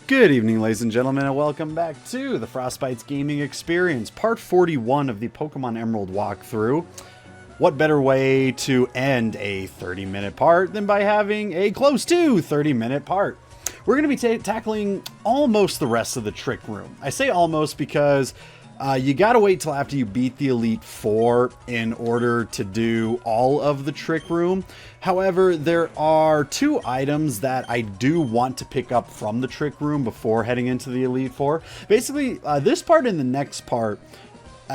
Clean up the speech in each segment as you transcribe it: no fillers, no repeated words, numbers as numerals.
Good evening, ladies and gentlemen, and welcome back to the FrostBytez Gaming Experience, part 41 of the Pokemon Emerald walkthrough. What better way to end a 30-minute part than by having a close to 30-minute part? We're going to be tackling almost the rest of the Trick Room. I say almost because you gotta wait till after you beat the Elite Four in order to do all of the Trick Room. However, there are two items that I do want to pick up from the Trick Room before heading into the Elite Four. Basically, this part and the next part,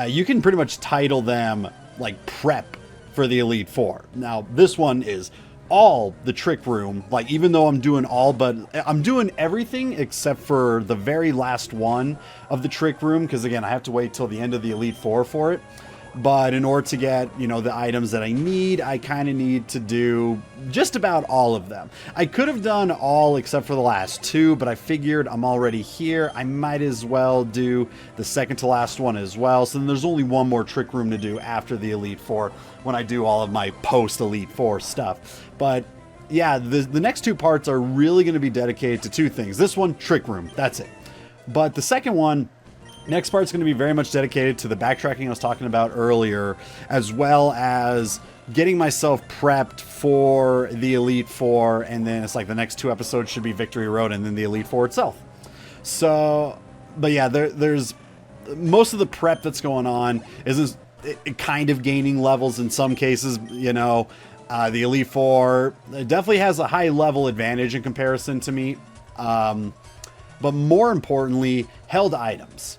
you can pretty much title them like prep for the Elite Four. Now, this one is all the Trick Room, like even though I'm doing I'm doing everything except for the very last one of the Trick Room, because again I have to wait till the end of the Elite Four for it. But in order to get, you know, the items that I need, I kind of need to do just about all of them. I could have done all except for the last two, but I figured I'm already here, I might as well do the second to last one as well. So then there's only one more Trick Room to do after the Elite Four when I do all of my post-Elite Four stuff. But yeah, the next two parts are really going to be dedicated to two things. This one, Trick Room, that's it. But the second one, next part's going to be very much dedicated to the backtracking I was talking about earlier, as well as getting myself prepped for the Elite Four, and then it's like the next two episodes should be Victory Road and then the Elite Four itself. So, but yeah, there's most of the prep that's going on is kind of gaining levels in some cases, you know. The Elite Four definitely has a high level advantage in comparison to me. But more importantly, held items.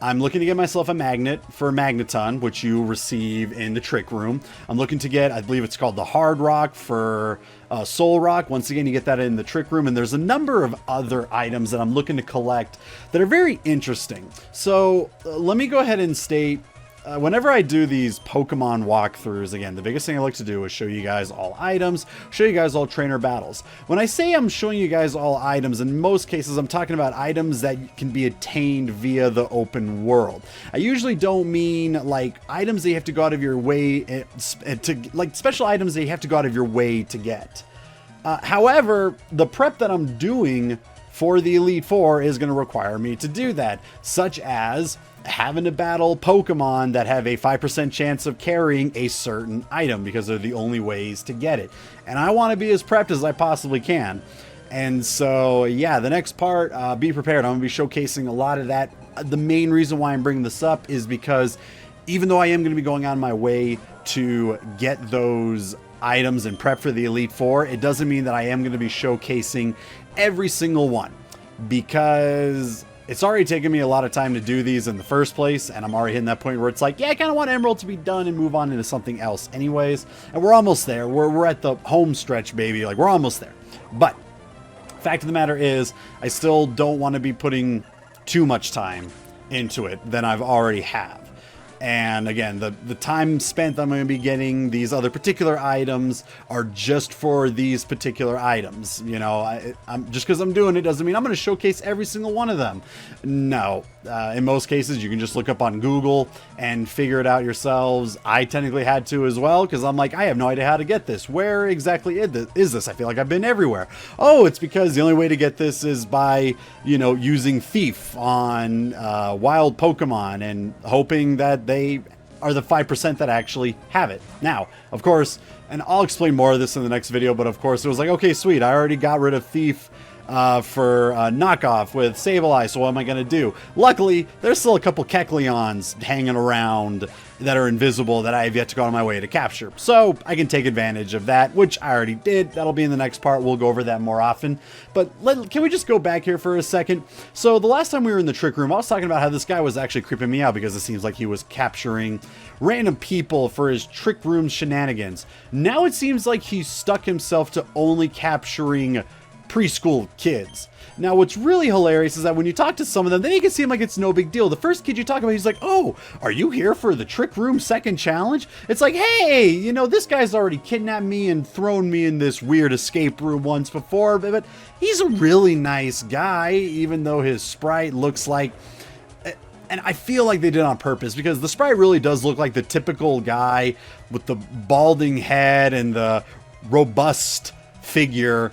I'm looking to get myself a magnet for Magneton, which you receive in the Trick Room. I'm looking to get, I believe it's called the Hard Rock for Solrock. Once again, you get that in the Trick Room. And there's a number of other items that I'm looking to collect that are very interesting. So let me go ahead and state, whenever I do these Pokemon walkthroughs, again, the biggest thing I like to do is show you guys all items, show you guys all trainer battles. When I say I'm showing you guys all items, in most cases I'm talking about items that can be attained via the open world. I usually don't mean like items that you have to go out of your way like special items that you have to go out of your way to get. However, the prep that I'm doing for the Elite Four is going to require me to do that, such as having to battle Pokemon that have a 5% chance of carrying a certain item because they're the only ways to get it. And I want to be as prepped as I possibly can. And so, yeah, the next part, be prepared. I'm going to be showcasing a lot of that. The main reason why I'm bringing this up is because even though I am going to be going on my way to get those items and prep for the Elite Four, it doesn't mean that I am going to be showcasing every single one, because it's already taken me a lot of time to do these in the first place, and I'm already hitting that point where it's like, yeah, I kind of want Emerald to be done and move on into something else anyways. And we're almost there. We're at the home stretch, baby. Like, we're almost there. But fact of the matter is, I still don't want to be putting too much time into it than I've already have. And again, the time spent I'm going to be getting these other particular items are just for these particular items. You know, I'm just because I'm doing it doesn't mean I'm going to showcase every single one of them. No, in most cases, you can just look up on Google and figure it out yourselves. I technically had to as well, because I'm like, I have no idea how to get this. Where exactly is this? I feel like I've been everywhere. Oh, it's because the only way to get this is by, you know, using Thief on wild Pokemon and hoping that they are the 5% that actually have it. Now, of course, and I'll explain more of this in the next video, but of course it was like, okay, sweet, I already got rid of Thief for knockoff with Sableye, so what am I going to do? Luckily, there's still a couple Kecleons hanging around that are invisible that I have yet to go on my way to capture. So I can take advantage of that, which I already did. That'll be in the next part. We'll go over that more often. But can we just go back here for a second? So the last time we were in the Trick Room, I was talking about how this guy was actually creeping me out because it seems like he was capturing random people for his Trick Room shenanigans. Now it seems like he's stuck himself to only capturing preschool kids. Now, what's really hilarious is that when you talk to some of them, they make it seem like it's no big deal. The first kid you talk about, he's like, oh, are you here for the Trick Room second challenge? It's like, hey, you know, this guy's already kidnapped me and thrown me in this weird escape room once before, but he's a really nice guy, even though his sprite looks like... And I feel like they did it on purpose, because the sprite really does look like the typical guy with the balding head and the robust figure.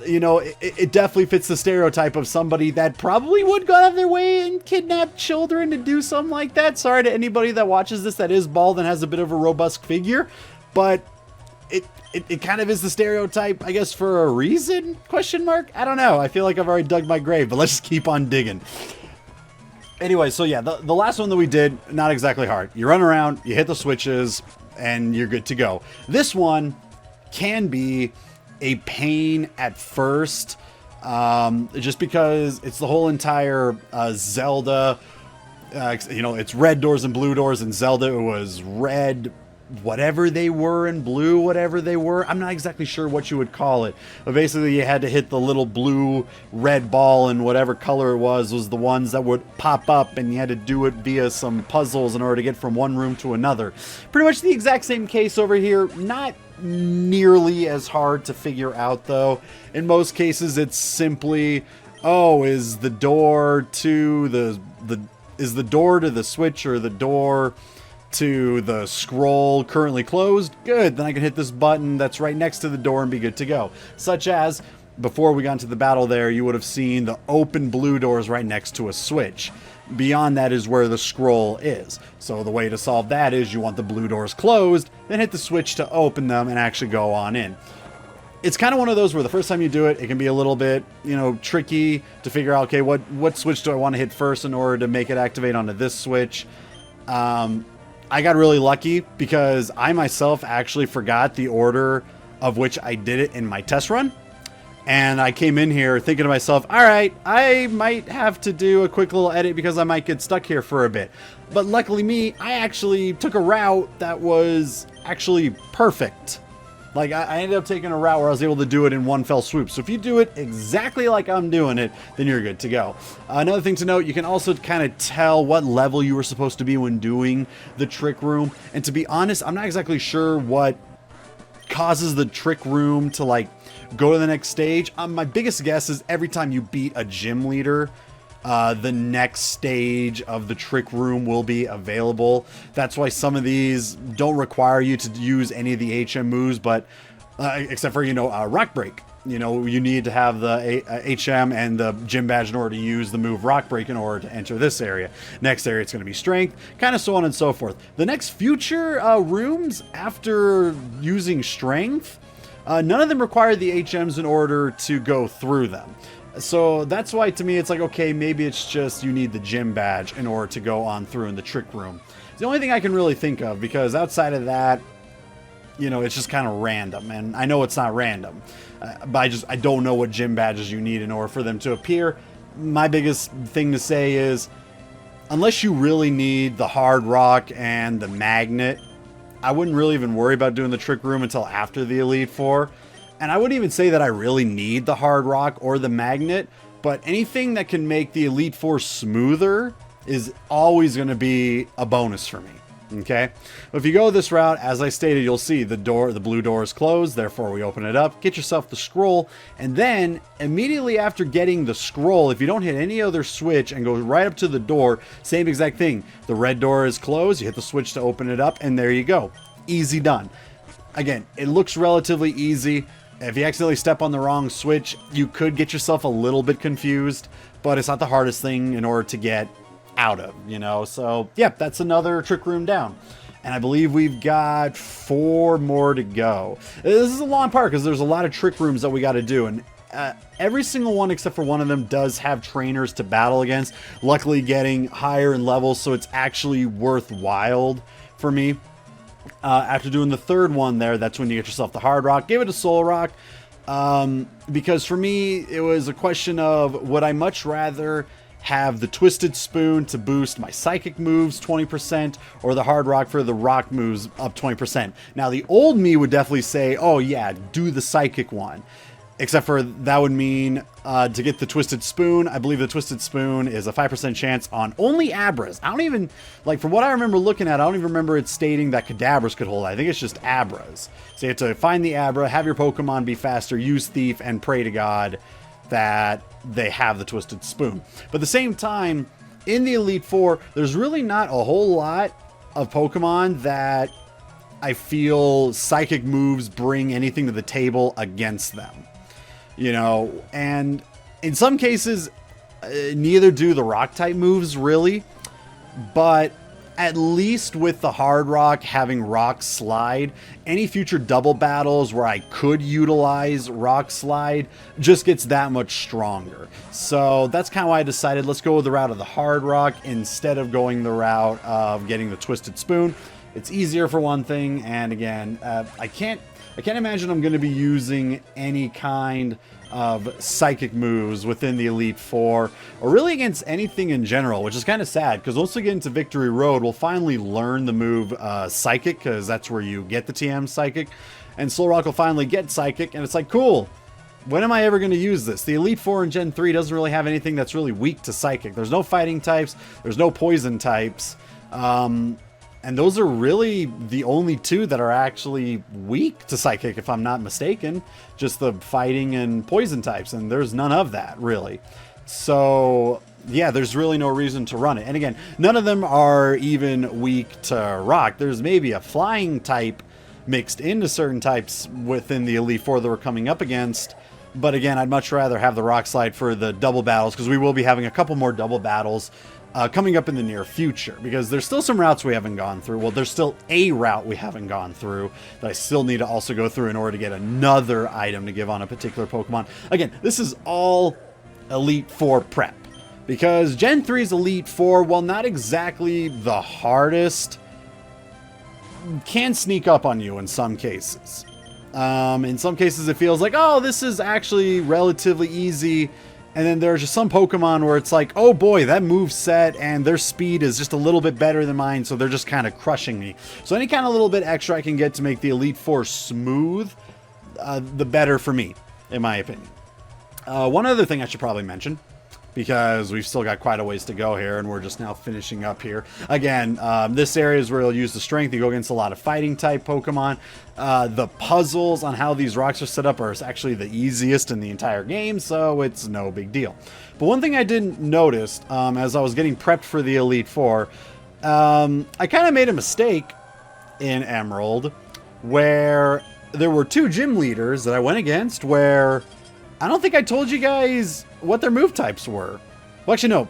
you know, it definitely fits the stereotype of somebody that probably would go out of their way and kidnap children to do something like that. Sorry to anybody that watches this that is bald and has a bit of a robust figure, but it kind of is the stereotype, I guess, for a reason? Question mark? I don't know. I feel like I've already dug my grave, but let's just keep on digging. Anyway, so yeah, the last one that we did, not exactly hard. You run around, you hit the switches, and you're good to go. This one can be a pain at first, just because it's the whole entire Zelda, you know, it's red doors and blue doors. In Zelda it was red whatever they were and blue whatever they were. I'm not exactly sure what you would call it, but basically you had to hit the little blue red ball, and whatever color it was the ones that would pop up, and you had to do it via some puzzles in order to get from one room to another. Pretty much the exact same case over here. Not nearly as hard to figure out though. In most cases it's simply, oh, is the door to the door to the switch or the door to the scroll currently closed? Good, then I can hit this button that's right next to the door and be good to go. Such as, before we got into the battle there, you would have seen the open blue doors right next to a switch. Beyond that is where the scroll is. So the way to solve that is you want the blue doors closed, then hit the switch to open them and actually go on in. It's kind of one of those where the first time you do it, it can be a little bit, you know, tricky to figure out, okay, what switch do I want to hit first in order to make it activate onto this switch? I got really lucky because I myself actually forgot the order of which I did it in my test run. And I came in here thinking to myself, all right, I might have to do a quick little edit because I might get stuck here for a bit. But luckily me, I actually took a route that was actually perfect. Like, I ended up taking a route where I was able to do it in one fell swoop. So if you do it exactly like I'm doing it, then you're good to go. Another thing to note, you can also kind of tell what level you were supposed to be when doing the trick room. And to be honest, I'm not exactly sure what causes the trick room to, like, go to the next stage. My biggest guess is every time you beat a gym leader, the next stage of the trick room will be available. That's why some of these don't require you to use any of the HM moves, but except for, you know, Rock Break. You know, you need to have the HM and the gym badge in order to use the move Rock Break in order to enter this area. Next area, it's going to be Strength, kind of so on and so forth. The next future rooms after using Strength, none of them require the HMs in order to go through them. So that's why, to me, it's like, okay, maybe it's just you need the gym badge in order to go on through in the trick room. It's the only thing I can really think of, because outside of that, you know, it's just kind of random. And I know it's not random, but I don't know what gym badges you need in order for them to appear. My biggest thing to say is, unless you really need the hard rock and the magnet, I wouldn't really even worry about doing the trick room until after the Elite Four. And I wouldn't even say that I really need the hard rock or the magnet, but anything that can make the Elite Four smoother is always going to be a bonus for me. Okay? If you go this route, as I stated, you'll see the blue door is closed, therefore we open it up, get yourself the scroll, and then immediately after getting the scroll, if you don't hit any other switch and go right up to the door, same exact thing. The red door is closed, you hit the switch to open it up, and there you go. Easy done. Again, it looks relatively easy. If you accidentally step on the wrong switch, you could get yourself a little bit confused, but it's not the hardest thing in order to get out of, you know? So, yeah, that's another trick room down. And I believe we've got 4 more to go. This is a long part because there's a lot of trick rooms that we got to do, and every single one except for one of them does have trainers to battle against. Luckily, getting higher in levels, so it's actually worthwhile for me. After doing the third one there, that's when you get yourself the hard rock. Give it a Solrock, because for me, it was a question of, would I much rather have the Twisted Spoon to boost my psychic moves 20%, or the hard rock for the rock moves up 20%. Now, the old me would definitely say, oh yeah, do the psychic one. Except for that would mean to get the Twisted Spoon, I believe the Twisted Spoon is a 5% chance on only Abras. I don't even, like, from what I remember looking at, I don't even remember it stating that Kadabras could hold it. I think it's just Abras. So you have to find the Abra, have your Pokemon be faster, use Thief, and pray to God that they have the Twisted Spoon. But at the same time, in the Elite Four, there's really not a whole lot of Pokemon that I feel psychic moves bring anything to the table against them. you know, and in some cases, neither do the rock type moves really, but at least with the hard rock having rock slide, any future double battles where I could utilize rock slide just gets that much stronger. So that's kind of why I decided let's go with the route of the hard rock instead of going the route of getting the twisted spoon. It's easier for one thing, and again, I can't imagine I'm going to be using any kind of psychic moves within the Elite Four, or really against anything in general, which is kind of sad, because once we get into Victory Road, we'll finally learn the move Psychic, because that's where you get the TM Psychic, and Solrock will finally get Psychic, and it's like, cool, when am I ever going to use this? The Elite Four in Gen 3 doesn't really have anything that's really weak to Psychic. There's no fighting types, there's no poison types, and those are really the only two that are actually weak to Psychic, if I'm not mistaken. Just the fighting and poison types, and there's none of that, really. So, yeah, there's really no reason to run it. And again, none of them are even weak to rock. There's maybe a flying type mixed into certain types within the Elite Four that we're coming up against. But again, I'd much rather have the rock slide for the double battles, because we will be having a couple more double battles coming up in the near future, because there's still some routes we haven't gone through. Well, there's still a route we haven't gone through that I still need to also go through in order to get another item to give on a particular Pokemon. Again, this is all Elite Four prep, because Gen 3's Elite Four, while not exactly the hardest, can sneak up on you in some cases. In some cases it feels like, oh, this is actually relatively easy. And then there's just some Pokemon where it's like, oh boy, that move set and their speed is just a little bit better than mine, so they're just kind of crushing me. So any kind of little bit extra I can get to make the Elite Four smooth, the better for me, in my opinion. One other thing I should probably mention, because we've still got quite a ways to go here, and we're just now finishing up here. Again, this area is where you'll use the strength. You go against a lot of fighting type Pokemon. The puzzles on how these rocks are set up are actually the easiest in the entire game, so it's no big deal. But one thing I didn't notice as I was getting prepped for the Elite Four, I kind of made a mistake in Emerald, where there were two gym leaders that I went against where I don't think I told you guys what their move types were. Well, actually, no.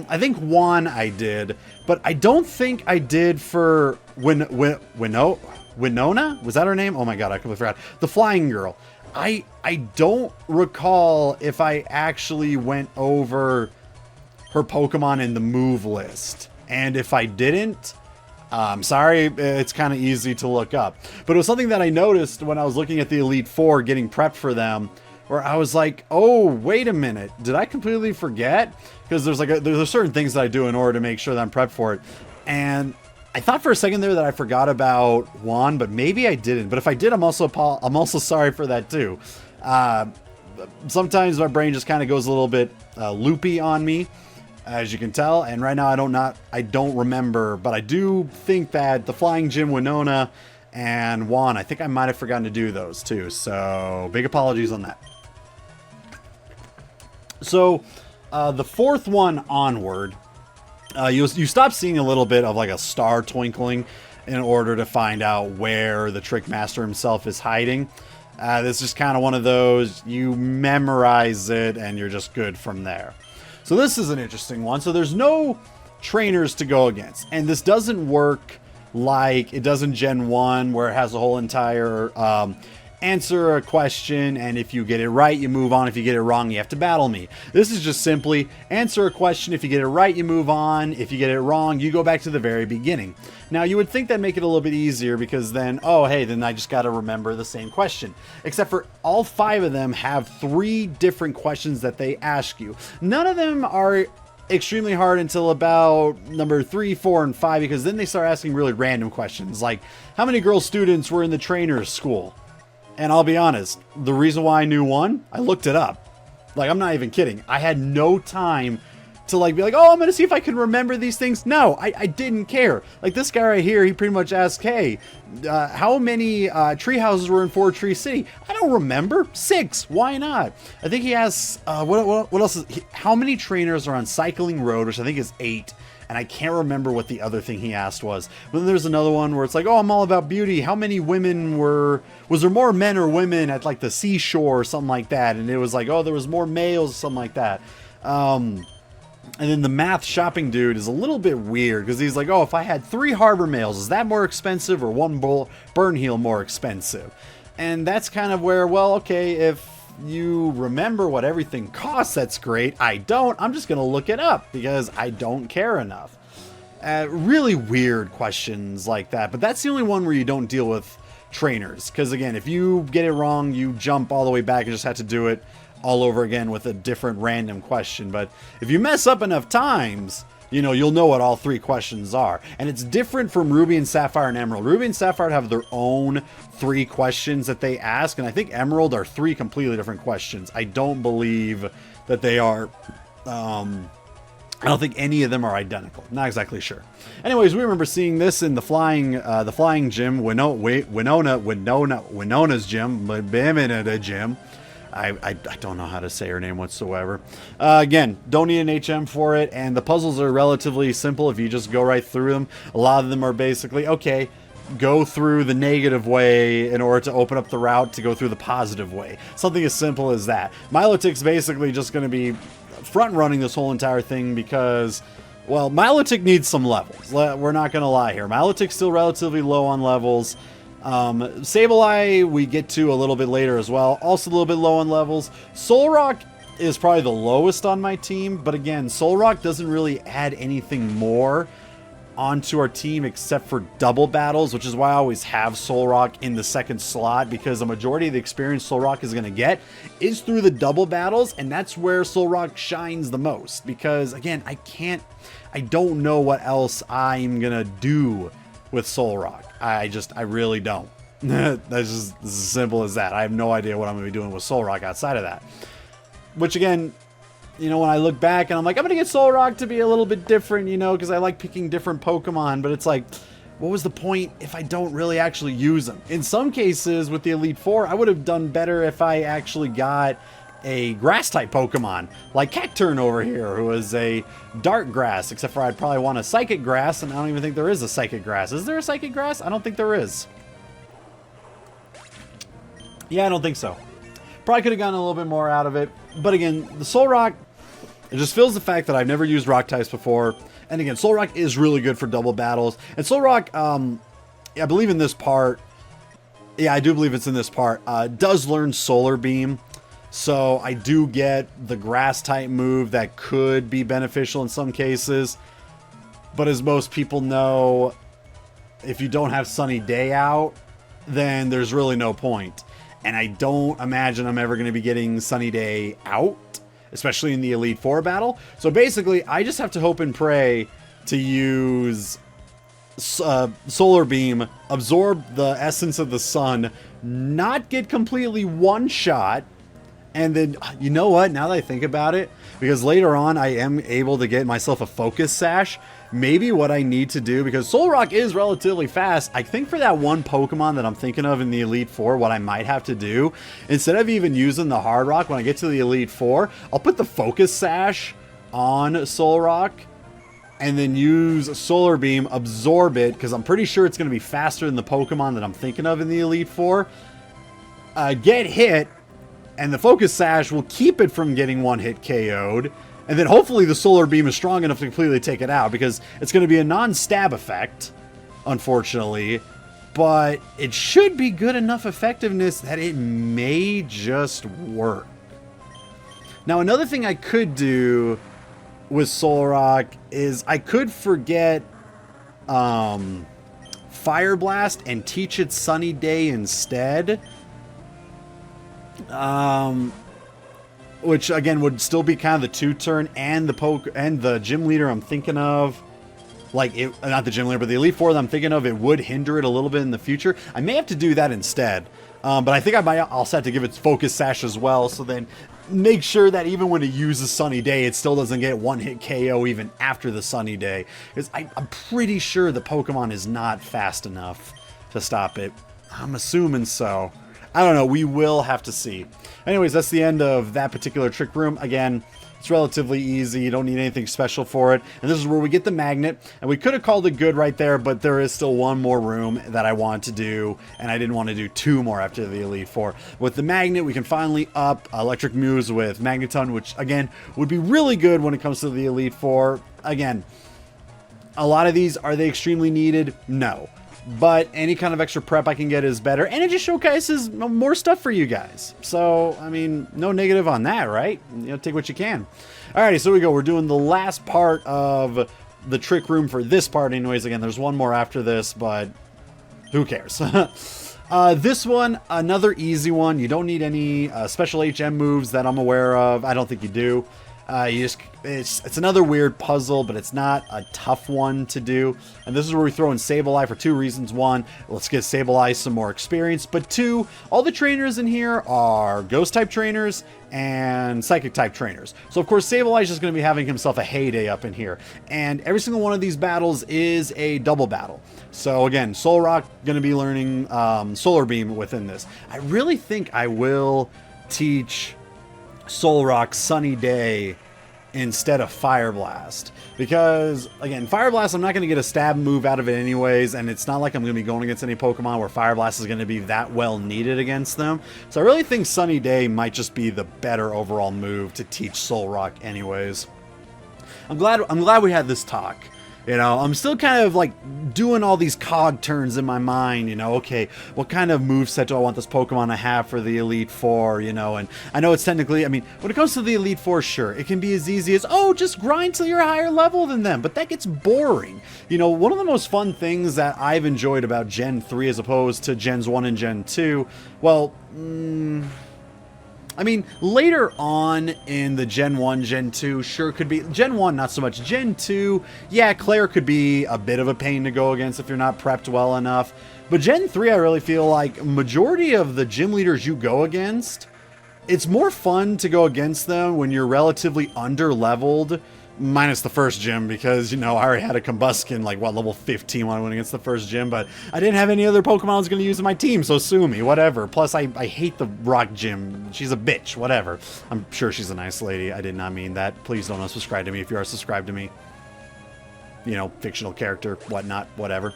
I think one I did, but I don't think I did for Winona? Was that her name? Oh my god, I completely forgot. The flying girl. I don't recall if I actually went over her Pokemon in the move list. And if I didn't, sorry, it's kind of easy to look up. But it was something that I noticed when I was looking at the Elite Four, getting prepped for them, where I was like, oh, wait a minute, did I completely forget? Because there's certain things that I do in order to make sure that I'm prepped for it. And I thought for a second there that I forgot about Juan, but maybe I didn't. But if I did, I'm also sorry for that too. Sometimes my brain just kind of goes a little bit loopy on me, as you can tell. And right now I don't remember, but I do think that the Flying Gym, Winona, and Juan, I think I might have forgotten to do those too. So big apologies on that. So the fourth one onward, you stop seeing a little bit of like a star twinkling in order to find out where the Trick Master himself is hiding. This is kind of one of those, you memorize it and you're just good from there. So this is an interesting one. So there's no trainers to go against, and this doesn't work like it does in Gen 1, where it has a whole entire answer a question, and if you get it right, you move on. If you get it wrong, you have to battle me. This is just simply answer a question. If you get it right, you move on. If you get it wrong, you go back to the very beginning. Now, you would think that'd make it a little bit easier, because then, oh, hey, then I just got to remember the same question. Except for all 5 of them have 3 different questions that they ask you. None of them are extremely hard until about number 3, 4, and 5, because then they start asking really random questions, like how many girl students were in the trainer's school? And I'll be honest, the reason why I knew one, I looked it up. Like, I'm not even kidding. I had no time to like be like, oh, I'm gonna see if I can remember these things. No, I didn't care. Like this guy right here, he pretty much asked, hey, how many tree houses were in Four Tree City? I don't remember. 6. Why not? I think he asks, what else is, how many trainers are on Cycling Road, which I think is 8, And I can't remember what the other thing he asked was. But then there's another one where it's like, oh, I'm all about beauty. How many women was there more men or women at like the seashore or something like that? And it was like, oh, there was more males, something like that. And then the math shopping dude is a little bit weird because he's like, oh, if I had 3 harbor males, is that more expensive or 1 burn heel more expensive? And that's kind of where, well, okay, if you remember what everything costs, that's great. I don't. I'm just going to look it up because I don't care enough. Really weird questions like that. But that's the only one where you don't deal with trainers. Because, again, if you get it wrong, you jump all the way back and just have to do it all over again with a different random question. But if you mess up enough times, you know, you'll know what all 3 questions are. And it's different from Ruby and Sapphire and Emerald. Ruby and Sapphire have their own 3 questions that they ask. And I think Emerald are 3 completely different questions. I don't believe that they are... I don't think any of them are identical. Not exactly sure. Anyways, we remember seeing this in the flying gym, Winona's gym. I don't know how to say her name whatsoever. Again, don't need an HM for it, and the puzzles are relatively simple if you just go right through them. A lot of them are basically, okay, go through the negative way in order to open up the route to go through the positive way. Something as simple as that. Milotic's basically just going to be front-running this whole entire thing because, well, Milotic needs some levels. We're not going to lie here. Milotic's still relatively low on levels. Sableye we get to a little bit later as well, also a little bit low on levels. Solrock is probably the lowest on my team, but again, Solrock doesn't really add anything more onto our team except for double battles, which is why I always have Solrock in the second slot, because the majority of the experience Solrock is going to get is through the double battles, and that's where Solrock shines the most, because again, I don't know what else I'm going to do with Solrock. I really don't. That's just as simple as that. I have no idea what I'm going to be doing with Solrock outside of that. Which again, you know, when I look back and I'm like, I'm going to get Solrock to be a little bit different, you know, because I like picking different Pokemon, but it's like, what was the point if I don't really actually use them? In some cases with the Elite Four, I would have done better if I actually got a grass-type Pokemon, like Cacturne over here, who is a dark grass, except for I'd probably want a Psychic Grass, and I don't even think there is a Psychic Grass. Is there a Psychic Grass? I don't think there is. Yeah, I don't think so. Probably could have gotten a little bit more out of it, but again, the Solrock, it just feels the fact that I've never used Rock types before, and again, Solrock is really good for double battles, and Solrock, I believe in this part, yeah, I do believe it's in this part, does learn Solar Beam. So I do get the grass type move that could be beneficial in some cases. But as most people know, if you don't have Sunny Day out, then there's really no point. And I don't imagine I'm ever going to be getting Sunny Day out, especially in the Elite Four battle. So basically, I just have to hope and pray to use Solar Beam, absorb the essence of the sun, not get completely one-shot. And then, you know what, now that I think about it, because later on I am able to get myself a Focus Sash, maybe what I need to do, because Solrock is relatively fast, I think for that one Pokemon that I'm thinking of in the Elite Four, what I might have to do, instead of even using the Hard Rock when I get to the Elite Four, I'll put the Focus Sash on Solrock, and then use Solar Beam, absorb it, because I'm pretty sure it's going to be faster than the Pokemon that I'm thinking of in the Elite Four, get hit, and the Focus Sash will keep it from getting one-hit KO'd. And then hopefully the Solar Beam is strong enough to completely take it out, because it's going to be a non-stab effect, unfortunately. But it should be good enough effectiveness that it may just work. Now, another thing I could do with Solrock is I could forget Fire Blast and teach it Sunny Day instead. Which again would still be kind of the 2-turn, and the gym leader I'm thinking of, like it, not the gym leader, but the Elite Four that I'm thinking of, it would hinder it a little bit in the future. I may have to do that instead, but I think I'll also have to give it Focus Sash as well, so then make sure that even when it uses Sunny Day, it still doesn't get one-hit KO even after the Sunny Day, because I'm pretty sure the Pokemon is not fast enough to stop it. I'm assuming so. I don't know. We will have to see. Anyways, that's the end of that particular trick room. Again, it's relatively easy. You don't need anything special for it. And this is where we get the magnet. And we could have called it good right there, but there is still one more room that I want to do. And I didn't want to do two more after the Elite Four. With the magnet, we can finally up electric moves with Magneton, which, again, would be really good when it comes to the Elite Four. Again, a lot of these, are they extremely needed? No. But any kind of extra prep I can get is better. And it just showcases more stuff for you guys. So, I mean, no negative on that, right? You know, take what you can. Alrighty, so here we go. We're doing the last part of the trick room for this part anyways. Again, there's one more after this, but who cares? This one, another easy one. You don't need any special HM moves that I'm aware of. I don't think you do. It's another weird puzzle, but it's not a tough one to do. And this is where we throw in Sableye for two reasons. One, let's get Sableye some more experience. But two, all the trainers in here are Ghost type trainers and Psychic type trainers. So of course Sableye is just going to be having himself a heyday up in here. And every single one of these battles is a double battle. So again, Solrock going to be learning Solar Beam within this. I really think I will teach Solrock Sunny Day instead of Fire Blast, because again, Fire Blast, I'm not going to get a stab move out of it anyways, and it's not like I'm going to be going against any Pokemon where Fire Blast is going to be that well needed against them. So I really think Sunny Day might just be the better overall move to teach Solrock anyways. I'm glad we had this talk. You know, I'm still kind of like doing all these cog turns in my mind, you know, okay, what kind of moveset do I want this Pokemon to have for the Elite Four, you know, and I know it's technically, I mean, when it comes to the Elite Four, sure, it can be as easy as, oh, just grind till you're a higher level than them, but that gets boring. You know, one of the most fun things that I've enjoyed about Gen 3 as opposed to Gens 1 and Gen 2, well, I mean, later on in the Gen 1, Gen 2, sure could be. Gen 1, not so much. Gen 2, yeah, Claire could be a bit of a pain to go against if you're not prepped well enough. But Gen 3, I really feel like majority of the gym leaders you go against, it's more fun to go against them when you're relatively under-leveled, minus the first gym, because, you know, I already had a Combuskin, like, what, level 15 when I went against the first gym, but I didn't have any other Pokemon I was going to use in my team, so sue me, whatever. Plus, I hate the Rock Gym. She's a bitch, whatever. I'm sure she's a nice lady. I did not mean that. Please don't unsubscribe to me if you are subscribed to me. You know, fictional character, whatnot, whatever.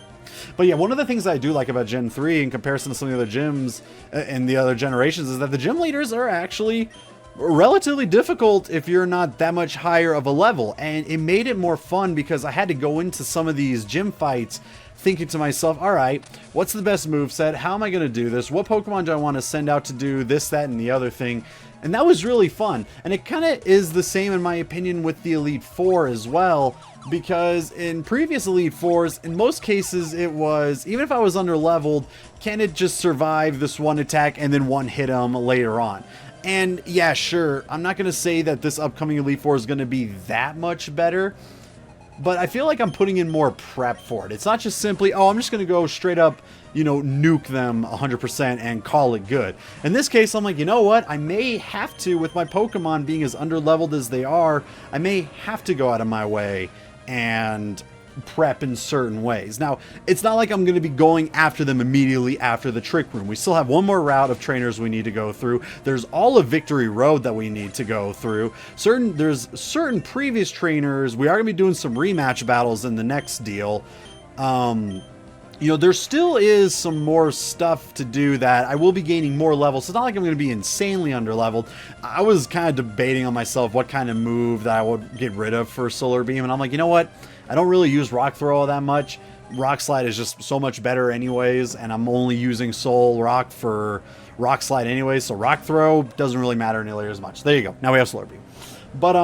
But yeah, one of the things I do like about Gen 3 in comparison to some of the other gyms in the other generations is that the gym leaders are actually relatively difficult if you're not that much higher of a level, and it made it more fun because I had to go into some of these gym fights thinking to myself, all right, what's the best moveset? How am I going to do this? What Pokemon do I want to send out to do this, that, and the other thing? And that was really fun. And it kind of is the same, in my opinion, with the Elite Four as well, because in previous Elite Fours, in most cases, it was, even if I was under-leveled, can it just survive this one attack and then one hit him later on? And yeah, sure, I'm not going to say that this upcoming Elite Four is going to be that much better, but I feel like I'm putting in more prep for it. It's not just simply, oh, I'm just going to go straight up, you know, nuke them 100% and call it good. In this case, I'm like, you know what? I may have to, with my Pokemon being as under-leveled as they are, I may have to go out of my way and prep in certain ways. Now, it's not like I'm going to be going after them immediately after the trick room. We still have one more route of trainers we need to go through. There's all of Victory Road that we need to go through. There's certain previous trainers. We are going to be doing some rematch battles in the next deal. You know, there still is some more stuff to do that I will be gaining more levels. So it's not like I'm going to be insanely under-leveled. I was kind of debating on myself what kind of move that I would get rid of for Solar Beam. And I'm like, you know what? I don't really use Rock Throw all that much. Rock Slide is just so much better anyways. And I'm only using Soul Rock for Rock Slide anyways. So Rock Throw doesn't really matter nearly as much. There you go. Now we have Solar Beam. But,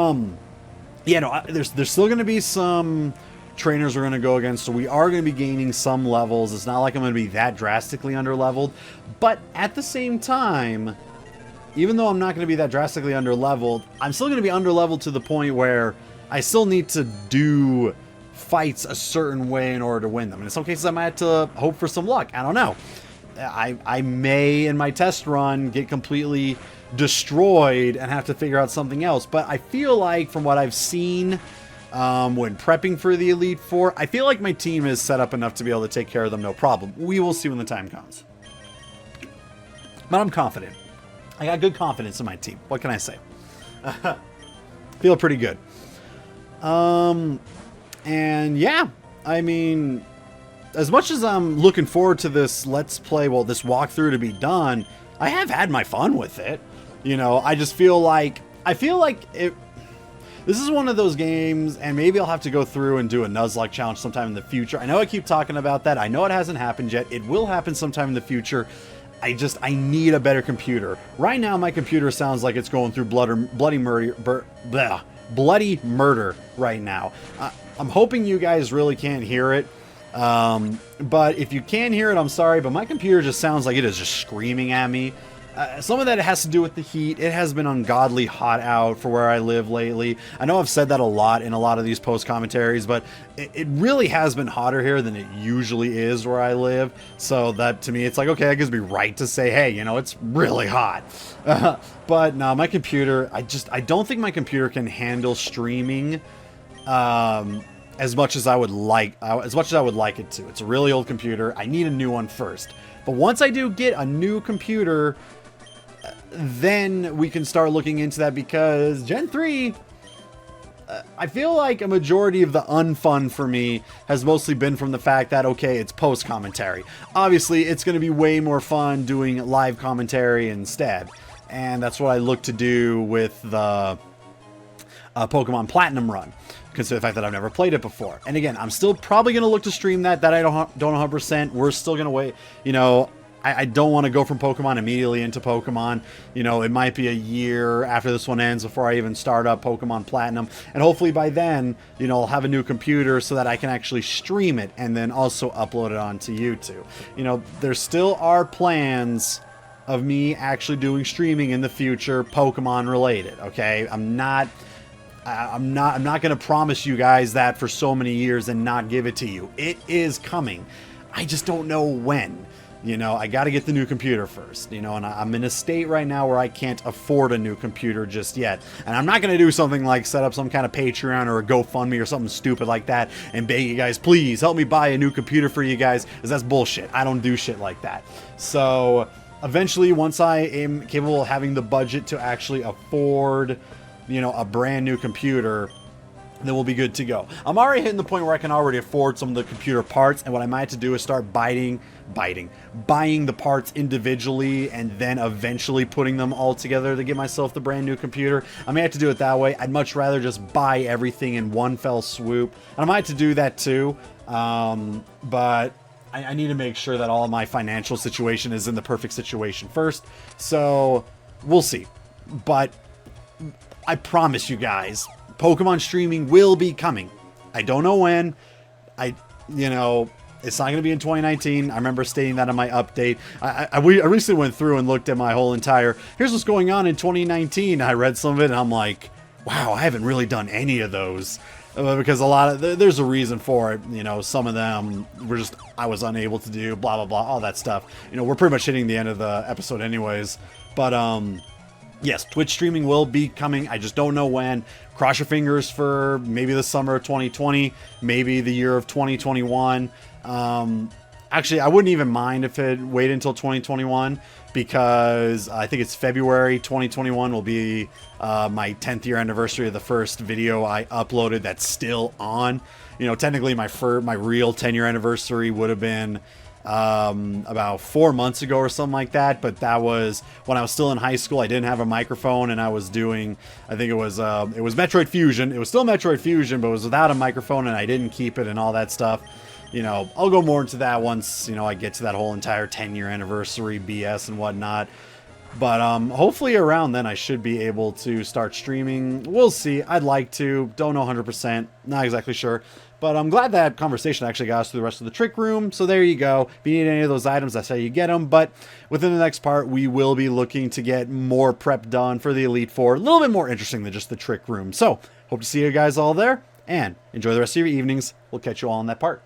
yeah, no, there's still going to be some trainers we're going to go against, so we are going to be gaining some levels. It's not like I'm going to be that drastically under-leveled, but at the same time, even though I'm not going to be that drastically under-leveled, I'm still going to be under-leveled to the point where I still need to do fights a certain way in order to win them. And in some cases, I might have to hope for some luck. I don't know. I may, in my test run, get completely destroyed and have to figure out something else, but I feel like, from what I've seen when prepping for the Elite Four, I feel like my team is set up enough to be able to take care of them no problem. We will see when the time comes. But I'm confident. I got good confidence in my team. What can I say? Feel pretty good. And yeah, I mean, as much as I'm looking forward to this Let's Play, well, this walkthrough to be done, I have had my fun with it. You know, I just feel like, this is one of those games, and maybe I'll have to go through and do a Nuzlocke challenge sometime in the future. I know I keep talking about that. I know it hasn't happened yet. It will happen sometime in the future. I need a better computer. Right now, my computer sounds like it's going through bloody murder right now. I'm hoping you guys really can't hear it. But if you can hear it, I'm sorry, but my computer just sounds like it is just screaming at me. Some of that has to do with the heat. It has been ungodly hot out for where I live lately. I know I've said that a lot in a lot of these post commentaries, but it really has been hotter here than it usually is where I live. So that, to me, it's like, okay, that gives me right to say, hey, you know, it's really hot. But no, my computer, I don't think my computer can handle streaming as much as I would like it to. It's a really old computer. I need a new one first. But once I do get a new computer, then we can start looking into that, because Gen 3, I feel like a majority of the unfun for me has mostly been from the fact that, okay, it's post commentary. Obviously, it's going to be way more fun doing live commentary instead. And that's what I look to do with the Pokemon Platinum run, consider the fact that I've never played it before. And again, I'm still probably going to look to stream that I don't 100%. We're still going to wait. You know, I don't want to go from Pokemon immediately into Pokemon. You know, it might be a year after this one ends before I even start up Pokemon Platinum. And hopefully by then, you know, I'll have a new computer so that I can actually stream it and then also upload it onto YouTube. You know, there still are plans of me actually doing streaming in the future, Pokemon related, okay? I'm not going to promise you guys that for so many years and not give it to you. It is coming. I just don't know when. You know, I got to get the new computer first, you know, and I'm in a state right now where I can't afford a new computer just yet. And I'm not going to do something like set up some kind of Patreon or a GoFundMe or something stupid like that and beg you guys, please help me buy a new computer for you guys, because that's bullshit. I don't do shit like that. So eventually, once I am capable of having the budget to actually afford, you know, a brand new computer, then we'll be good to go. I'm already hitting the point where I can already afford some of the computer parts, and what I might have to do is start buying the parts individually and then eventually putting them all together to get myself the brand new computer. I may have to do it that way. I'd much rather just buy everything in one fell swoop, and I might have to do that too, but I need to make sure that all of my financial situation is in the perfect situation first, so we'll see. But I promise you guys, Pokemon streaming will be coming. I don't know when. You know, it's not going to be in 2019. I remember stating that in my update. I recently went through and looked at my whole entire, here's what's going on in 2019. I read some of it and I'm like, wow, I haven't really done any of those. Because a lot of, there's a reason for it. You know, some of them were just, I was unable to do, blah, blah, blah, all that stuff. You know, we're pretty much hitting the end of the episode anyways. But, yes, Twitch streaming will be coming. I just don't know when. Cross your fingers for maybe the summer of 2020, maybe the year of 2021. Actually, I wouldn't even mind if it waited until 2021, because I think it's February 2021 will be my 10th year anniversary of the first video I uploaded that's still on. You know, technically my real 10-year anniversary would have been about 4 months ago or something like that, but that was when I was still in high school. I didn't have a microphone, and I was doing, I think it was Metroid Fusion. It was still Metroid Fusion, but it was without a microphone, and I didn't keep it and all that stuff. You know, I'll go more into that once, you know, I get to that whole entire 10-year anniversary BS and whatnot. But hopefully around then I should be able to start streaming. We'll see. I'd like to. Don't know 100%. Not exactly sure. But I'm glad that conversation actually got us through the rest of the trick room. So there you go. If you need any of those items, that's how you get them. But within the next part, we will be looking to get more prep done for the Elite Four. A little bit more interesting than just the trick room. So hope to see you guys all there. And enjoy the rest of your evenings. We'll catch you all in that part.